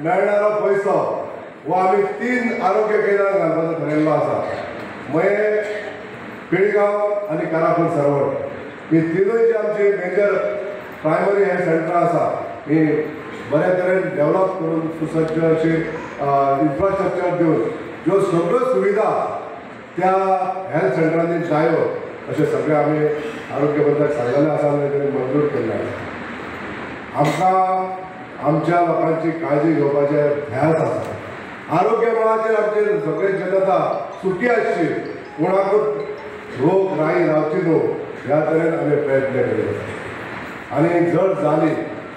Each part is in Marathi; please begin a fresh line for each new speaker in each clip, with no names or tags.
मेळणारो पैसो हो आमी 3 आरोग्य केंद्रांत घालपाचो थारायल्लो आसा. मये पिळगांव आनी कारापूर सरवड ही तिनूय आमची मेजर प्रायमरी हेल्थ सेंटरां आसा ही बऱ्या तरेन डेव्हलप करून सुसज्ज अशी इन्फ्रास्ट्रक्चर दिवन ज्यो सगळ्यो सुविधा त्या हेल्थ सेंटरांनी जायो अशें सगळें आमी आरोग्य मंत्र्याक सांगलेलें आसा आनी ताणें मंजूर केल्लें आसा. आमकां आमच्या लोकांची काळजी घेवपाचें ध्यास आसा. आरोग्य मळाचेर आमचे सगळे जनता सुखी आसची, कोणाकूच रोग राई रावची न्हू ह्या तरेन आमी प्रयत्न केले आनी जर जाली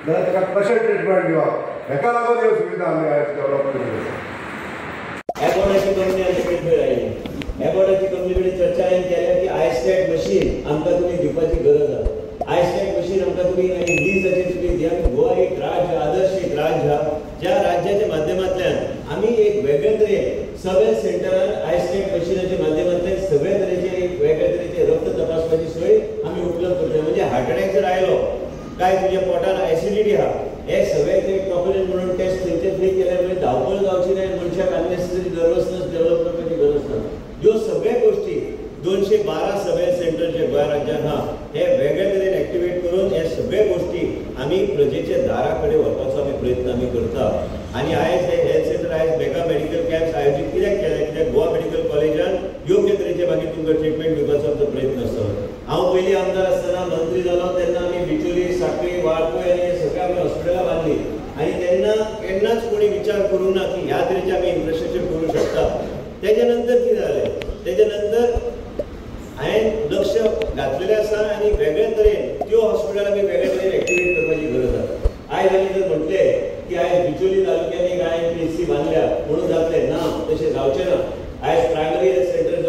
जाल्यार ताका कशें ट्रिटमेंट दिवप हेका लागून ह्यो सुविधा आमी आयज डेव्हलप केल्यो आसा.
एबॉर्डाची कंपनी आमचे कडेन आयली. एबॉर्डाची कंपनी कडेन चर्चा हांवें केल्या की आयस्टॅट मशीन आमकां तुमी दिवपाची गरज आसा. आयस्टॅट मशीन आमकां तुमी इंग्लिशाचेर तुमी दिया. गोवा एक राज्य आदर्श एक राज्य आहा ज्या राज्याच्या माध्यमांतल्यान आमी एक वेगळे तरेन सगळ्या सेंटरान आयस्टॅट मशिनाच्या माध्यमांतल्यान सगळ्या तरेचे एक वेगळ्या तरेचे रक्त तपासपाची सोय आमी उपलब्ध करता. म्हणजे हार्ट अटॅक जर आयलो काय तुज्या पोटान एसिडिटी आहा हे सगळे ते टॉपरेट म्हणून टेस्ट थंयचे फ्री केल्यार म्हणजे धांवपळ जावची ना, मनशाक अननेसेसरी नर्वसनेस डेव्हलप करपाची गरज ना. ह्यो सगळ्या गोष्टी 212 सगळे सेंटर जे गोंय राज्यांत आहा हे वेगळे तरेन एक्टिवेट करून हे सगळे गोष्टी आमी प्रजेच्या दारा कडेन व्हरपाचो आमी प्रयत्न आमी करता. आनी आयज हे हेल्थ सेंटर आयज मेगा मेडिकल कॅम्प्स आयोजीत कित्याक केले? कित्याक गोवा मेडिकल कॉलेजान योग्य तरेचे मागीर तुमकां ट्रिटमेंट दिवपाचो आमचो प्रयत्न आसता. हांव पयलीं आमदार आसतना मंत्री जालो तेन्ना आमी बिचोली, सांखळी, वाळपय आनी हे सगळे आमी हॉस्पिटलां बांदली आनी तेन्ना केन्नाच कोणी विचार करूंक ना की ह्या तरेचे आमी इन्फ्रास्ट्रक्चर करूं शकता. तेच्या नंतर कितें जालें? तेच्या नंतर हांवें लक्ष घातलेलें आसा आनी वेगळे तरेन त्यो हॉस्पिटल आमी वेगळे तरेन एक्टिवेट करपाची गरज आसा. आयज आमी जर म्हटलें की आयज बिचोली तालुक्यांत एक हांवें PSC बांदल्या म्हणून जातलें ना, तशें जावचें ना. आयज प्रायमरी हेल्थ सेंटर